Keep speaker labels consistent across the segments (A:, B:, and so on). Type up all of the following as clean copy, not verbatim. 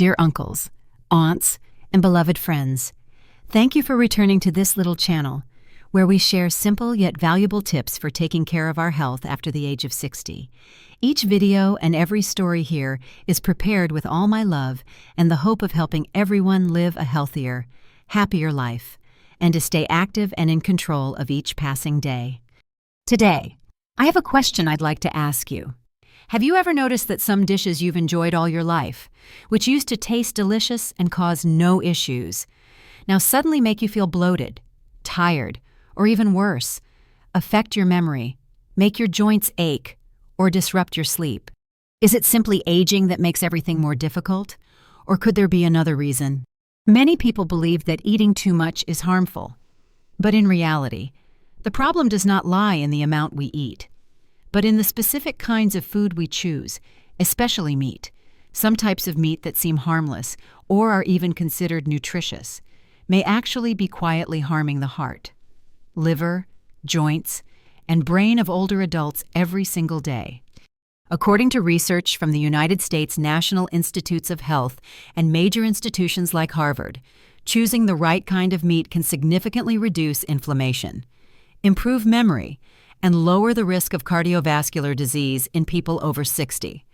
A: dear uncles, aunts, and beloved friends. Thank you for returning to this little channel, where we share simple yet valuable tips for taking care of our health after the age of 60. Each video and every story here is prepared with all my love and the hope of helping everyone live a healthier, happier life, and to stay active and in control of each passing day. Today, I have a question I'd like to ask you. Have you ever noticed that some dishes you've enjoyed all your life, which used to taste delicious and cause no issues, now suddenly make you feel bloated, tired, or even worse, affect your memory, make your joints ache, or disrupt your sleep? Is it simply aging that makes everything more difficult? Or could there be another reason? Many people believe that eating too much is harmful. But in reality, the problem does not lie in the amount we eat, but in the specific kinds of food we choose, especially meat. Some types of meat that seem harmless or are even considered nutritious may actually be quietly harming the heart, liver, joints, and brain of older adults every single day. According to research from the United States National Institutes of Health and major institutions like Harvard, choosing the right kind of meat can significantly reduce inflammation, improve memory, and lower the risk of cardiovascular disease in people over 60.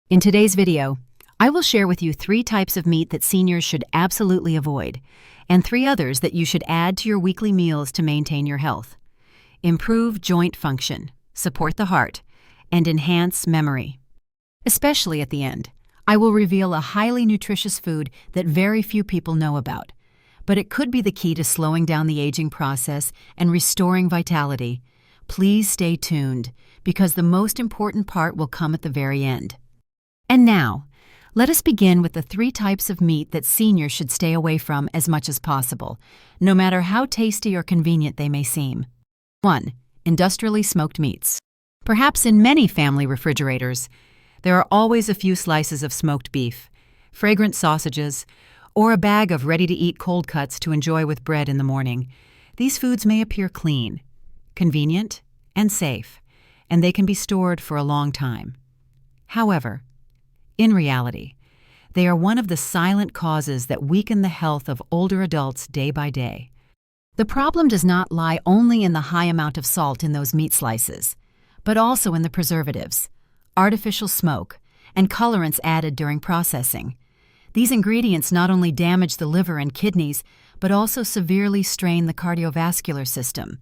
A: In today's video, I will share with you 3 types of meat that seniors should absolutely avoid, and 3 others that you should add to your weekly meals to maintain your health, improve joint function, support the heart, and enhance memory. Especially at the end, I will reveal a highly nutritious food that very few people know about, but it could be the key to slowing down the aging process and restoring vitality. Please stay tuned, because the most important part will come at the very end. And now, let us begin with the 3 types of meat that seniors should stay away from as much as possible, no matter how tasty or convenient they may seem. 1. Industrially smoked meats. Perhaps in many family refrigerators, there are always a few slices of smoked beef, fragrant sausages, or a bag of ready-to-eat cold cuts to enjoy with bread in the morning. These foods may appear clean, convenient, and safe, and they can be stored for a long time. However, in reality, they are one of the silent causes that weaken the health of older adults day by day. The problem does not lie only in the high amount of salt in those meat slices, but also in the preservatives, artificial smoke, and colorants added during processing. These ingredients not only damage the liver and kidneys, but also severely strain the cardiovascular system,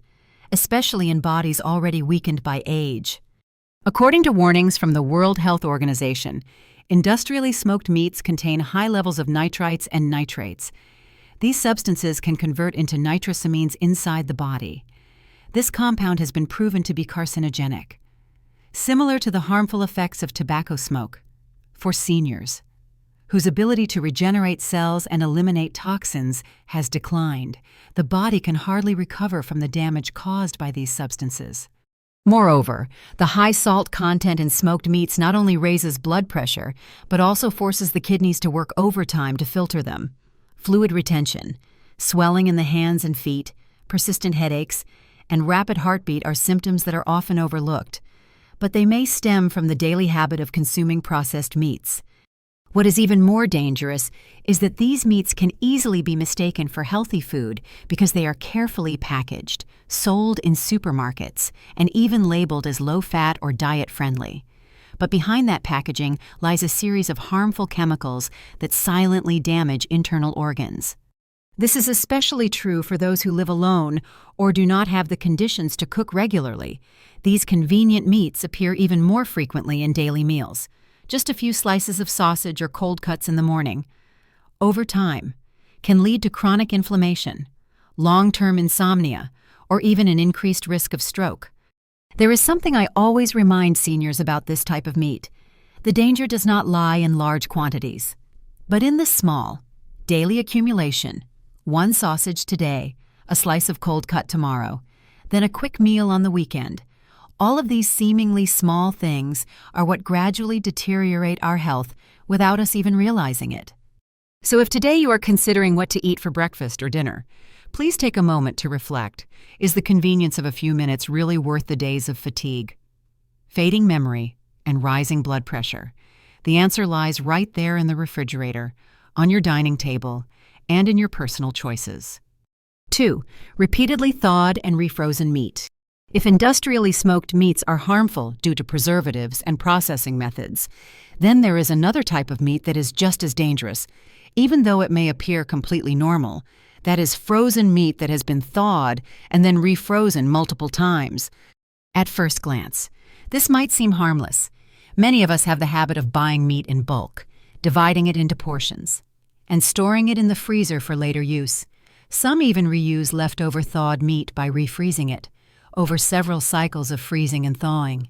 A: especially in bodies already weakened by age. According to warnings from the World Health Organization, industrially smoked meats contain high levels of nitrites and nitrates. These substances can convert into nitrosamines inside the body. This compound has been proven to be carcinogenic, similar to the harmful effects of tobacco smoke. For seniors, whose ability to regenerate cells and eliminate toxins has declined, the body can hardly recover from the damage caused by these substances. Moreover, the high salt content in smoked meats not only raises blood pressure, but also forces the kidneys to work overtime to filter them. Fluid retention, swelling in the hands and feet, persistent headaches, and rapid heartbeat are symptoms that are often overlooked, but they may stem from the daily habit of consuming processed meats. What is even more dangerous is that these meats can easily be mistaken for healthy food because they are carefully packaged, sold in supermarkets, and even labeled as low-fat or diet-friendly. But behind that packaging lies a series of harmful chemicals that silently damage internal organs. This is especially true for those who live alone or do not have the conditions to cook regularly. These convenient meats appear even more frequently in daily meals. Just a few slices of sausage or cold cuts in the morning, over time, can lead to chronic inflammation, long-term insomnia, or even an increased risk of stroke. There is something I always remind seniors about this type of meat. The danger does not lie in large quantities, but in the small, daily accumulation. 1 sausage today, a slice of cold cut tomorrow, then a quick meal on the weekend. All of these seemingly small things are what gradually deteriorate our health without us even realizing it. So if today you are considering what to eat for breakfast or dinner, please take a moment to reflect. Is the convenience of a few minutes really worth the days of fatigue, fading memory, and rising blood pressure? The answer lies right there in the refrigerator, on your dining table, and in your personal choices. 2. Repeatedly thawed and refrozen meat. If industrially smoked meats are harmful due to preservatives and processing methods, then there is another type of meat that is just as dangerous, even though it may appear completely normal. That is frozen meat that has been thawed and then refrozen multiple times. At first glance, this might seem harmless. Many of us have the habit of buying meat in bulk, dividing it into portions, and storing it in the freezer for later use. Some even reuse leftover thawed meat by refreezing it, over several cycles of freezing and thawing.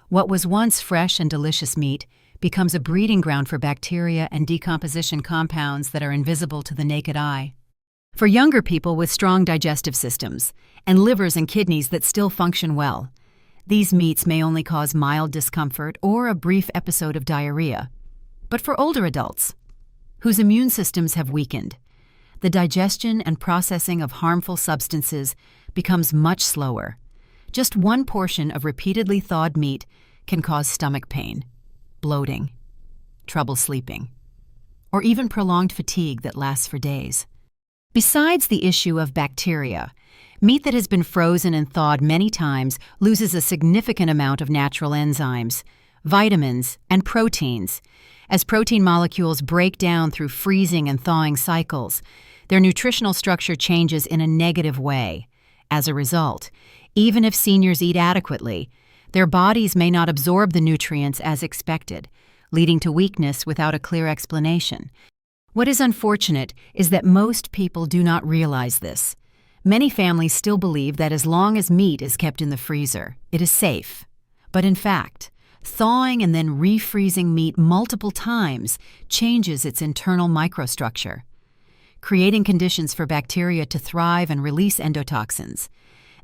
A: What was once fresh and delicious meat becomes a breeding ground for bacteria and decomposition compounds that are invisible to the naked eye. For younger people with strong digestive systems, and livers and kidneys that still function well, these meats may only cause mild discomfort or a brief episode of diarrhea. But for older adults, whose immune systems have weakened, the digestion and processing of harmful substances becomes much slower. Just one portion of repeatedly thawed meat can cause stomach pain, bloating, trouble sleeping, or even prolonged fatigue that lasts for days. Besides the issue of bacteria, meat that has been frozen and thawed many times loses a significant amount of natural enzymes, vitamins, and proteins. As protein molecules break down through freezing and thawing cycles, their nutritional structure changes in a negative way. As a result, even if seniors eat adequately, their bodies may not absorb the nutrients as expected, leading to weakness without a clear explanation. What is unfortunate is that most people do not realize this. Many families still believe that as long as meat is kept in the freezer, it is safe. But in fact, thawing and then refreezing meat multiple times changes its internal microstructure, creating conditions for bacteria to thrive and release endotoxins.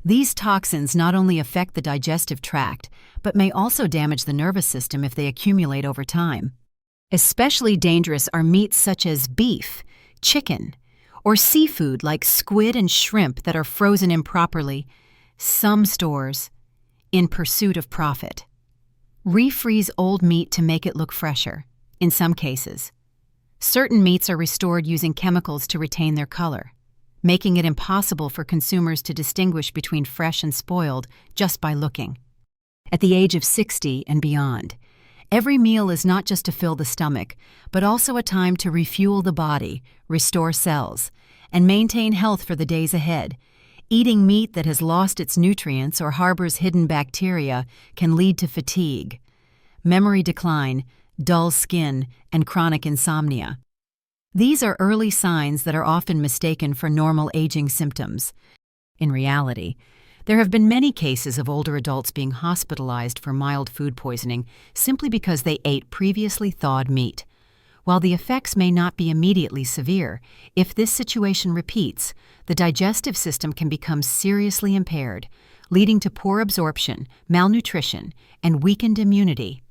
A: These toxins not only affect the digestive tract, but may also damage the nervous system if they accumulate over time. Especially dangerous are meats such as beef, chicken, or seafood like squid and shrimp that are frozen improperly. Some stores, in pursuit of profit, refreeze old meat to make it look fresher, in some cases. Certain meats are restored using chemicals to retain their color, making it impossible for consumers to distinguish between fresh and spoiled just by looking. At the age of 60 and beyond, every meal is not just to fill the stomach, but also a time to refuel the body, restore cells, and maintain health for the days ahead. Eating meat that has lost its nutrients or harbors hidden bacteria can lead to fatigue, memory decline, dull skin, and chronic insomnia. These are early signs that are often mistaken for normal aging symptoms. In reality, there have been many cases of older adults being hospitalized for mild food poisoning simply because they ate previously thawed meat. While the effects may not be immediately severe, if this situation repeats, the digestive system can become seriously impaired, leading to poor absorption, malnutrition, and weakened immunity.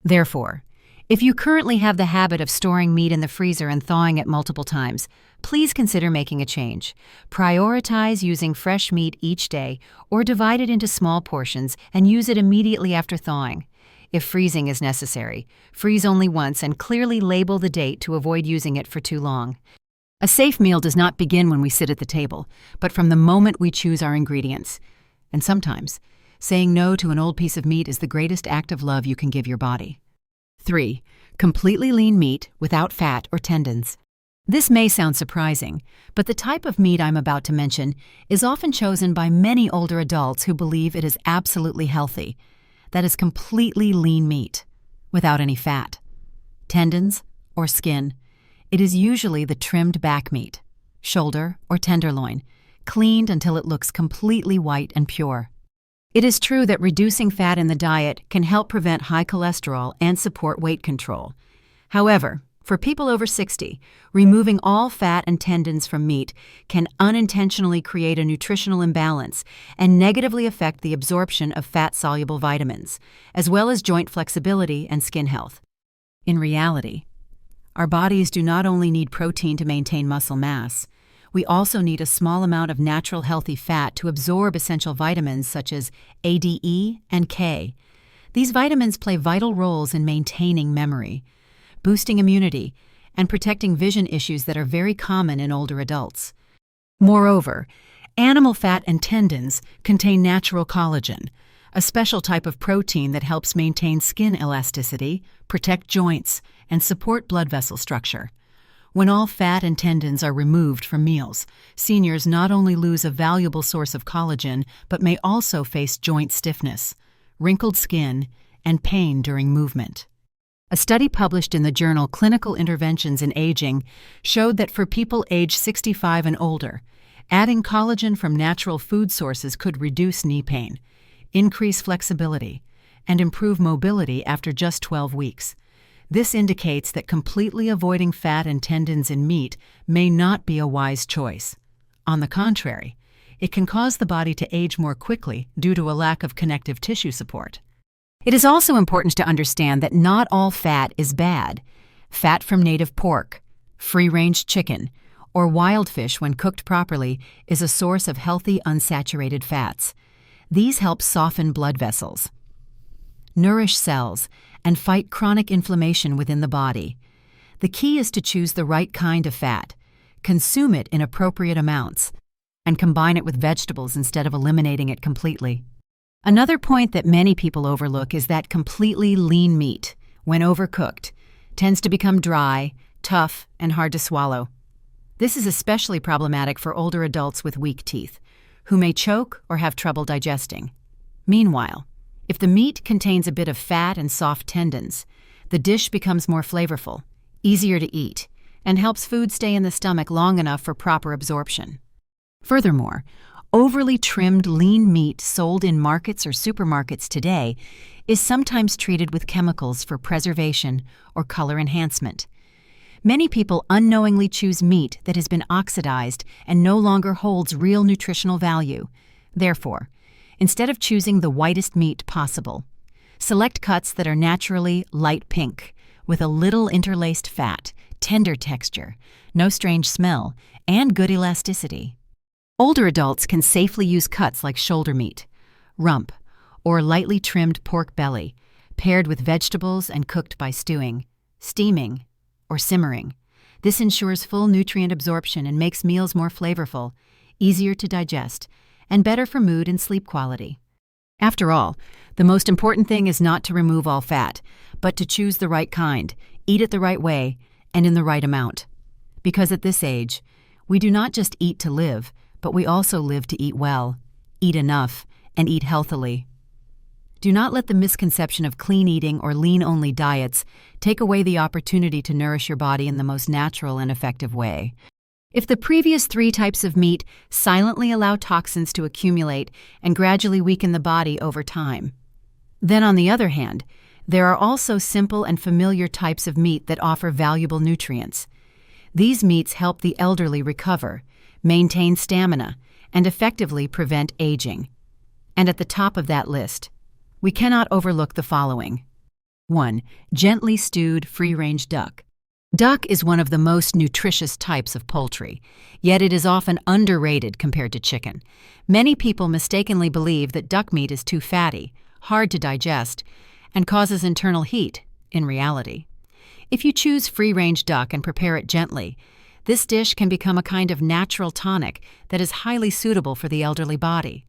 A: Therefore, if you currently have the habit of storing meat in the freezer and thawing it multiple times, please consider making a change. Prioritize using fresh meat each day or divide it into small portions and use it immediately after thawing. If freezing is necessary, freeze only once and clearly label the date to avoid using it for too long. A safe meal does not begin when we sit at the table, but from the moment we choose our ingredients. And sometimes, saying no to an old piece of meat is the greatest act of love you can give your body. 3. Completely lean meat without fat or tendons. This may sound surprising, but the type of meat I'm about to mention is often chosen by many older adults who believe it is absolutely healthy. That is completely lean meat, without any fat, tendons, or skin. It is usually the trimmed back meat, shoulder, or tenderloin, cleaned until it looks completely white and pure. It is true that reducing fat in the diet can help prevent high cholesterol and support weight control. However, for people over 60, removing all fat and tendons from meat can unintentionally create a nutritional imbalance and negatively affect the absorption of fat-soluble vitamins, as well as joint flexibility and skin health. In reality, our bodies do not only need protein to maintain muscle mass, we also need a small amount of natural healthy fat to absorb essential vitamins such as A, D, E, and K. These vitamins play vital roles in maintaining memory, boosting immunity, and protecting vision issues that are very common in older adults. Moreover, animal fat and tendons contain natural collagen, a special type of protein that helps maintain skin elasticity, protect joints, and support blood vessel structure. When all fat and tendons are removed from meals, seniors not only lose a valuable source of collagen, but may also face joint stiffness, wrinkled skin, and pain during movement. A study published in the journal Clinical Interventions in Aging showed that for people aged 65 and older, adding collagen from natural food sources could reduce knee pain, increase flexibility, and improve mobility after just 12 weeks. This indicates that completely avoiding fat and tendons in meat may not be a wise choice. On the contrary, it can cause the body to age more quickly due to a lack of connective tissue support. It is also important to understand that not all fat is bad. Fat from native pork, free-range chicken, or wild fish when cooked properly is a source of healthy unsaturated fats. These help soften blood vessels, nourish cells, and fight chronic inflammation within the body. The key is to choose the right kind of fat, consume it in appropriate amounts, and combine it with vegetables instead of eliminating it completely. Another point that many people overlook is that completely lean meat, when overcooked, tends to become dry, tough, and hard to swallow. This is especially problematic for older adults with weak teeth, who may choke or have trouble digesting. Meanwhile, if the meat contains a bit of fat and soft tendons, the dish becomes more flavorful, easier to eat, and helps food stay in the stomach long enough for proper absorption. Furthermore, overly trimmed lean meat sold in markets or supermarkets today is sometimes treated with chemicals for preservation or color enhancement. Many people unknowingly choose meat that has been oxidized and no longer holds real nutritional value. Therefore, instead of choosing the whitest meat possible, select cuts that are naturally light pink, with a little interlaced fat, tender texture, no strange smell, and good elasticity. Older adults can safely use cuts like shoulder meat, rump, or lightly trimmed pork belly, paired with vegetables and cooked by stewing, steaming, or simmering. This ensures full nutrient absorption and makes meals more flavorful, easier to digest, and better for mood and sleep quality. After all, the most important thing is not to remove all fat, but to choose the right kind, eat it the right way, and in the right amount. Because at this age, we do not just eat to live, but we also live to eat well, eat enough, and eat healthily. Do not let the misconception of clean eating or lean-only diets take away the opportunity to nourish your body in the most natural and effective way. If the previous 3 types of meat silently allow toxins to accumulate and gradually weaken the body over time, then on the other hand, there are also simple and familiar types of meat that offer valuable nutrients. These meats help the elderly recover, maintain stamina, and effectively prevent aging. And at the top of that list, we cannot overlook the following. 1. Gently stewed free-range duck. Duck is one of the most nutritious types of poultry, yet it is often underrated compared to chicken. Many people mistakenly believe that duck meat is too fatty, hard to digest, and causes internal heat, in reality. If you choose free-range duck and prepare it gently, this dish can become a kind of natural tonic that is highly suitable for the elderly body.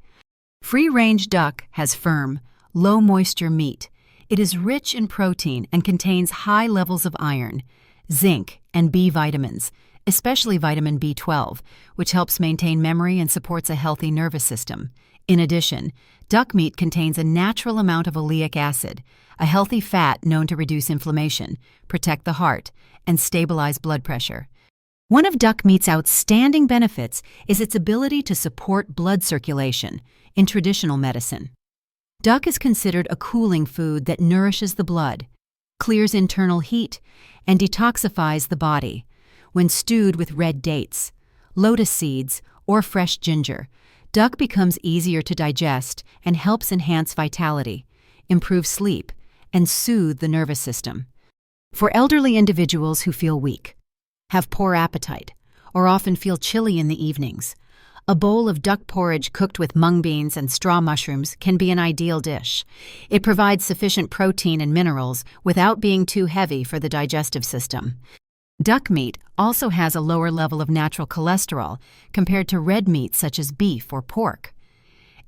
A: Free-range duck has firm, low-moisture meat. It is rich in protein and contains high levels of iron, zinc, and B vitamins, especially vitamin B12, which helps maintain memory and supports a healthy nervous system. In addition, duck meat contains a natural amount of oleic acid, a healthy fat known to reduce inflammation, protect the heart, and stabilize blood pressure. One of duck meat's outstanding benefits is its ability to support blood circulation in traditional medicine. Duck is considered a cooling food that nourishes the blood, clears internal heat, and detoxifies the body. When stewed with red dates, lotus seeds, or fresh ginger, duck becomes easier to digest and helps enhance vitality, improve sleep, and soothe the nervous system. For elderly individuals who feel weak, have poor appetite, or often feel chilly in the evenings, A bowl of duck porridge cooked with mung beans and straw mushrooms can be an ideal dish. It provides sufficient protein and minerals without being too heavy for the digestive system. Duck meat also has a lower level of natural cholesterol compared to red meat such as beef or pork,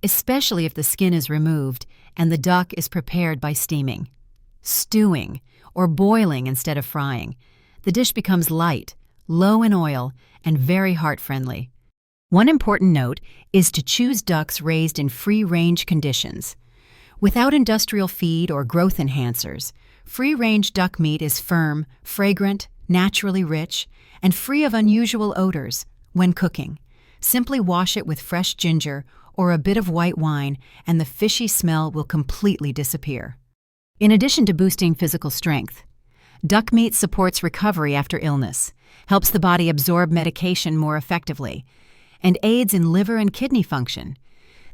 A: especially if the skin is removed and the duck is prepared by steaming, stewing, or boiling instead of frying. The dish becomes light, low in oil, and very heart-friendly. One important note is to choose ducks raised in free-range conditions. Without industrial feed or growth enhancers, free-range duck meat is firm, fragrant, naturally rich, and free of unusual odors when cooking. Simply wash it with fresh ginger or a bit of white wine, and the fishy smell will completely disappear. In addition to boosting physical strength, duck meat supports recovery after illness, helps the body absorb medication more effectively, and aids in liver and kidney function.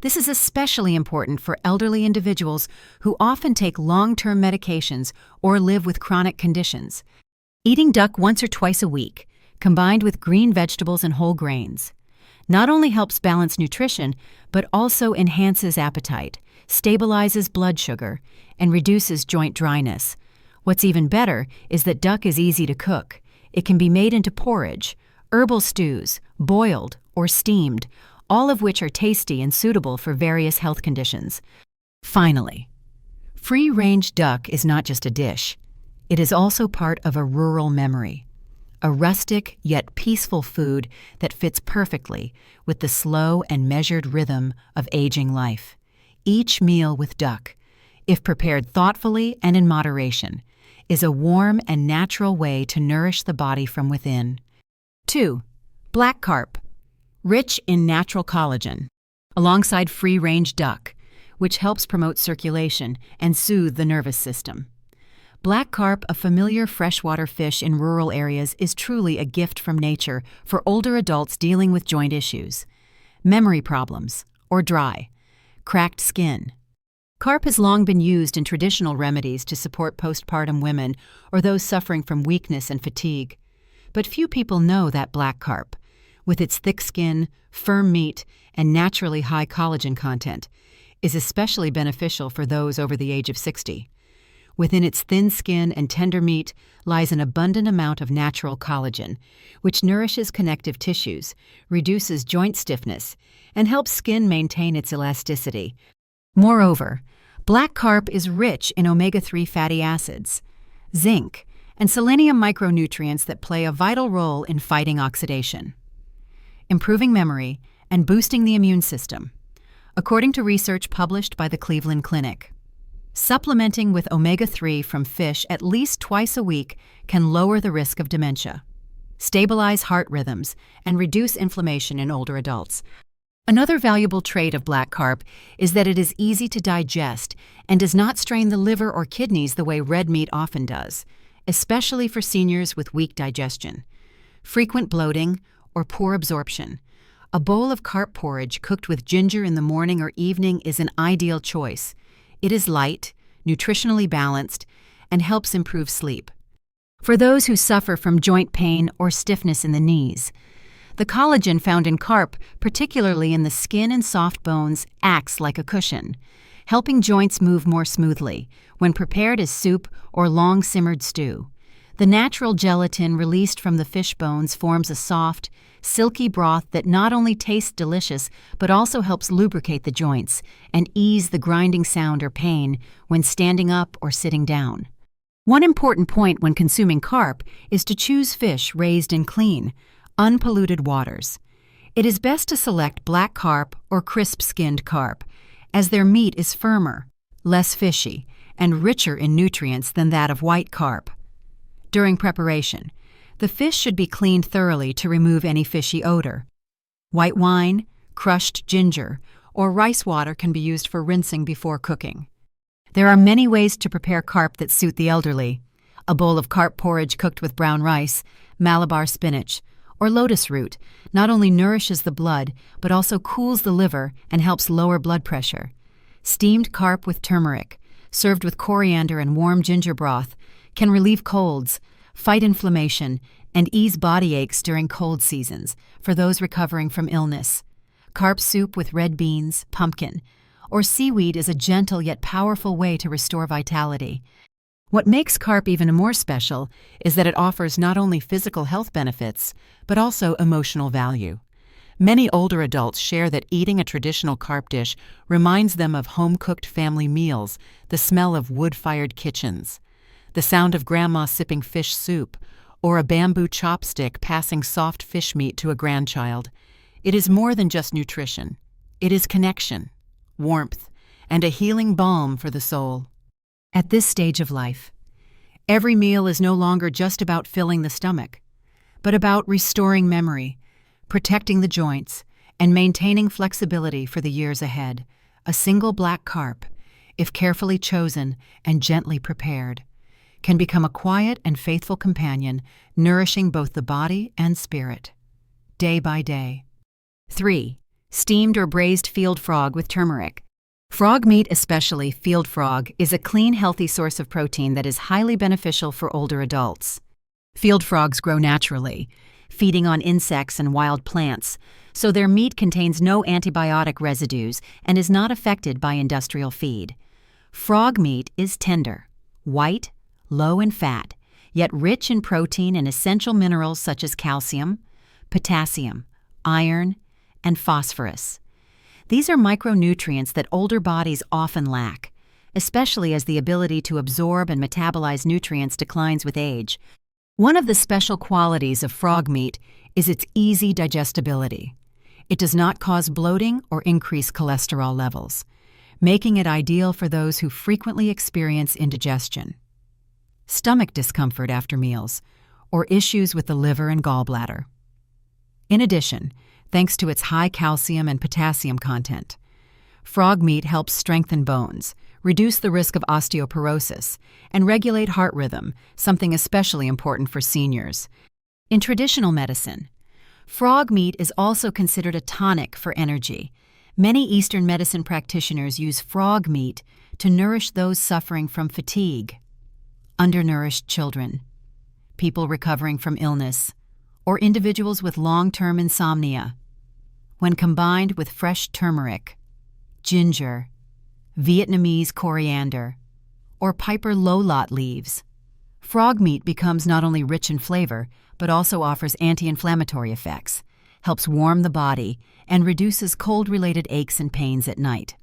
A: This is especially important for elderly individuals who often take long-term medications or live with chronic conditions. Eating duck once or twice a week, combined with green vegetables and whole grains, not only helps balance nutrition, but also enhances appetite, stabilizes blood sugar, and reduces joint dryness. What's even better is that duck is easy to cook. It can be made into porridge, herbal stews, boiled, or steamed, all of which are tasty and suitable for various health conditions. Finally, free-range duck is not just a dish. It is also part of a rural memory, a rustic yet peaceful food that fits perfectly with the slow and measured rhythm of aging life. Each meal with duck, if prepared thoughtfully and in moderation, is a warm and natural way to nourish the body from within. 2. Black carp, rich in natural collagen, alongside free-range duck, which helps promote circulation and soothe the nervous system. Black carp, a familiar freshwater fish in rural areas, is truly a gift from nature for older adults dealing with joint issues, memory problems, or dry, cracked skin. Carp has long been used in traditional remedies to support postpartum women or those suffering from weakness and fatigue. But few people know that black carp, with its thick skin, firm meat, and naturally high collagen content, is especially beneficial for those over the age of 60. Within its thin skin and tender meat lies an abundant amount of natural collagen, which nourishes connective tissues, reduces joint stiffness, and helps skin maintain its elasticity. Moreover, black carp is rich in omega-3 fatty acids, zinc, and selenium micronutrients that play a vital role in fighting oxidation, improving memory, and boosting the immune system, according to research published by the Cleveland Clinic. Supplementing with omega-3 from fish at least twice a week can lower the risk of dementia, stabilize heart rhythms, and reduce inflammation in older adults. Another valuable trait of black carp is that it is easy to digest and does not strain the liver or kidneys the way red meat often does, especially for seniors with weak digestion, frequent bloating, or poor absorption. A bowl of carp porridge cooked with ginger in the morning or evening is an ideal choice. It is light, nutritionally balanced, and helps improve sleep. For those who suffer from joint pain or stiffness in the knees, the collagen found in carp, particularly in the skin and soft bones, acts like a cushion, helping joints move more smoothly when prepared as soup or long-simmered stew. The natural gelatin released from the fish bones forms a soft, silky broth that not only tastes delicious but also helps lubricate the joints and ease the grinding sound or pain when standing up or sitting down. One important point when consuming carp is to choose fish raised in clean, unpolluted waters. It is best to select black carp or crisp-skinned carp, as their meat is firmer, less fishy, and richer in nutrients than that of white carp. During preparation, the fish should be cleaned thoroughly to remove any fishy odor. White wine, crushed ginger, or rice water can be used for rinsing before cooking. There are many ways to prepare carp that suit the elderly. A bowl of carp porridge cooked with brown rice, Malabar spinach, or lotus root not only nourishes the blood but also cools the liver and helps lower blood pressure. Steamed carp with turmeric, served with coriander and warm ginger broth, can relieve colds, fight inflammation, and ease body aches during cold seasons for those recovering from illness. Carp soup with red beans, pumpkin, or seaweed is a gentle yet powerful way to restore vitality. What makes carp even more special is that it offers not only physical health benefits, but also emotional value. Many older adults share that eating a traditional carp dish reminds them of home-cooked family meals, the smell of wood-fired kitchens, the sound of grandma sipping fish soup, or a bamboo chopstick passing soft fish meat to a grandchild. It is more than just nutrition. It is connection, warmth, and a healing balm for the soul. At this stage of life, every meal is no longer just about filling the stomach, but about restoring memory, protecting the joints, and maintaining flexibility for the years ahead. A single black carp, if carefully chosen and gently prepared, can become a quiet and faithful companion, nourishing both the body and spirit, day by day. 3. Steamed or braised field frog with turmeric. Frog meat, especially field frog, is a clean, healthy source of protein that is highly beneficial for older adults. Field frogs grow naturally, feeding on insects and wild plants, so their meat contains no antibiotic residues and is not affected by industrial feed. Frog meat is tender, white, low in fat, yet rich in protein and essential minerals such as calcium, potassium, iron, and phosphorus. These are micronutrients that older bodies often lack, especially as the ability to absorb and metabolize nutrients declines with age. One of the special qualities of frog meat is its easy digestibility. It does not cause bloating or increase cholesterol levels, making it ideal for those who frequently experience indigestion, stomach discomfort after meals, or issues with the liver and gallbladder. In addition, thanks to its high calcium and potassium content, frog meat helps strengthen bones, reduce the risk of osteoporosis, and regulate heart rhythm, something especially important for seniors. In traditional medicine, frog meat is also considered a tonic for energy. Many Eastern medicine practitioners use frog meat to nourish those suffering from fatigue, undernourished children, people recovering from illness, or individuals with long-term insomnia. When combined with fresh turmeric, ginger, Vietnamese coriander, or Piper lolot leaves, frog meat becomes not only rich in flavor, but also offers anti-inflammatory effects, helps warm the body, and reduces cold-related aches and pains at night.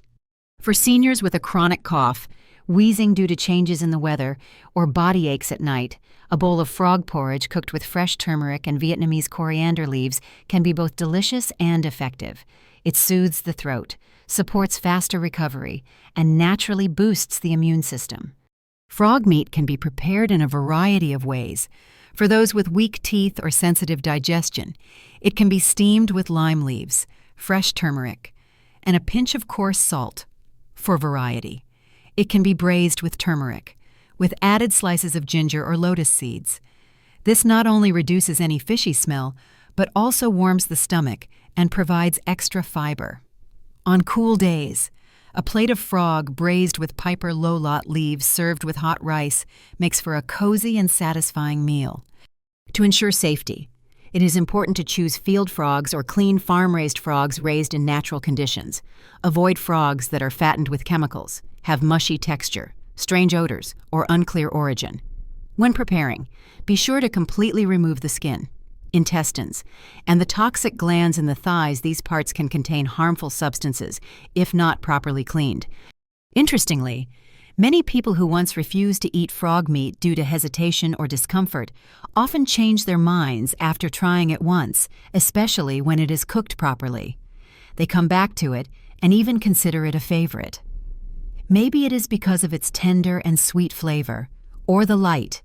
A: For seniors with a chronic cough, wheezing due to changes in the weather, or body aches at night, a bowl of frog porridge cooked with fresh turmeric and Vietnamese coriander leaves can be both delicious and effective. It soothes the throat, supports faster recovery, and naturally boosts the immune system. Frog meat can be prepared in a variety of ways. For those with weak teeth or sensitive digestion, it can be steamed with lime leaves, fresh turmeric, and a pinch of coarse salt. For variety, it can be braised with turmeric, with added slices of ginger or lotus seeds. This not only reduces any fishy smell, but also warms the stomach and provides extra fiber. On cool days, a plate of frog braised with Piper lolot leaves served with hot rice makes for a cozy and satisfying meal. To ensure safety, it is important to choose field frogs or clean farm-raised frogs raised in natural conditions. Avoid frogs that are fattened with chemicals, have mushy texture, strange odors, or unclear origin. When preparing, be sure to completely remove the skin, intestines, and the toxic glands in the thighs. These parts can contain harmful substances if not properly cleaned. Interestingly, many people who once refused to eat frog meat due to hesitation or discomfort often change their minds after trying it once, especially when it is cooked properly. They come back to it and even consider it a favorite. Maybe it is because of its tender and sweet flavor, or the light,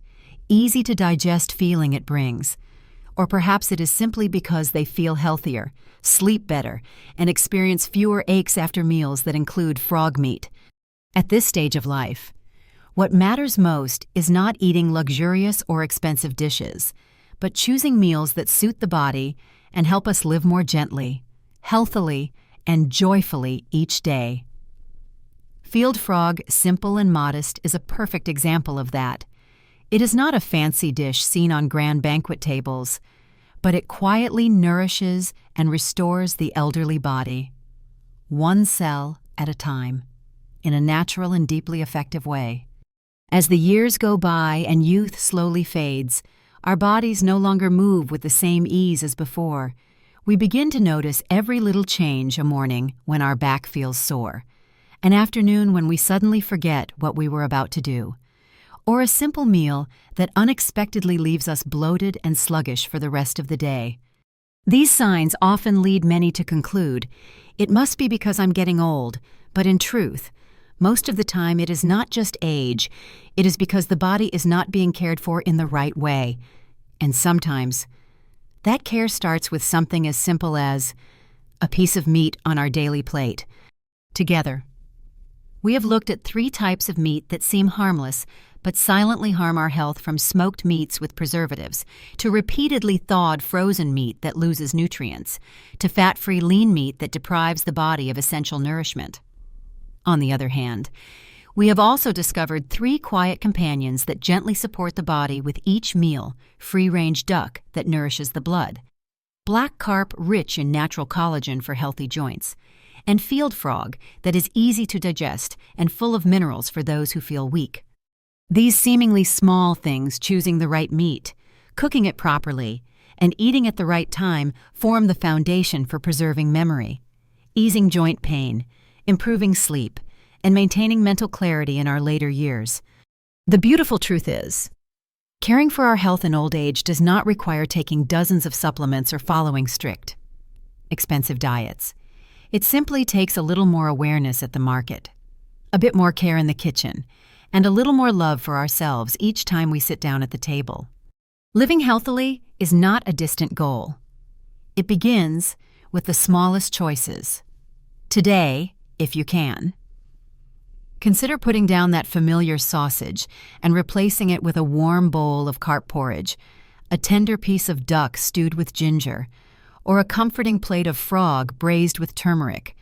A: easy-to-digest feeling it brings. Or perhaps it is simply because they feel healthier, sleep better, and experience fewer aches after meals that include frog meat. At this stage of life, what matters most is not eating luxurious or expensive dishes, but choosing meals that suit the body and help us live more gently, healthily, and joyfully each day. Field frog, simple and modest, is a perfect example of that. It is not a fancy dish seen on grand banquet tables, but it quietly nourishes and restores the elderly body, one cell at a time, in a natural and deeply effective way. As the years go by and youth slowly fades, our bodies no longer move with the same ease as before. We begin to notice every little change: a morning when our back feels sore, an afternoon when we suddenly forget what we were about to do, or a simple meal that unexpectedly leaves us bloated and sluggish for the rest of the day. These signs often lead many to conclude, it must be because I'm getting old, but in truth, most of the time it is not just age, it is because the body is not being cared for in the right way. And sometimes, that care starts with something as simple as a piece of meat on our daily plate. Together, we have looked at 3 types of meat that seem harmless, but silently harm our health, from smoked meats with preservatives, to repeatedly thawed frozen meat that loses nutrients, to fat-free lean meat that deprives the body of essential nourishment. On the other hand, we have also discovered 3 quiet companions that gently support the body with each meal: free-range duck that nourishes the blood, black carp rich in natural collagen for healthy joints, and field frog that is easy to digest and full of minerals for those who feel weak. These seemingly small things, choosing the right meat, cooking it properly, and eating at the right time, form the foundation for preserving memory, easing joint pain, improving sleep, and maintaining mental clarity in our later years. The beautiful truth is, caring for our health in old age does not require taking dozens of supplements or following strict, expensive diets. It simply takes a little more awareness at the market, a bit more care in the kitchen, and a little more love for ourselves each time we sit down at the table. Living healthily is not a distant goal. It begins with the smallest choices. Today, if you can, consider putting down that familiar sausage and replacing it with a warm bowl of carp porridge, a tender piece of duck stewed with ginger, or a comforting plate of frog braised with turmeric.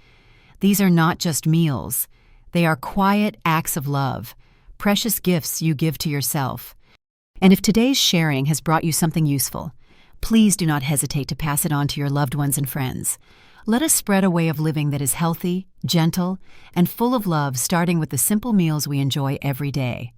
A: These are not just meals. They are quiet acts of love, precious gifts you give to yourself. And if today's sharing has brought you something useful, please do not hesitate to pass it on to your loved ones and friends. Let us spread a way of living that is healthy, gentle, and full of love, starting with the simple meals we enjoy every day.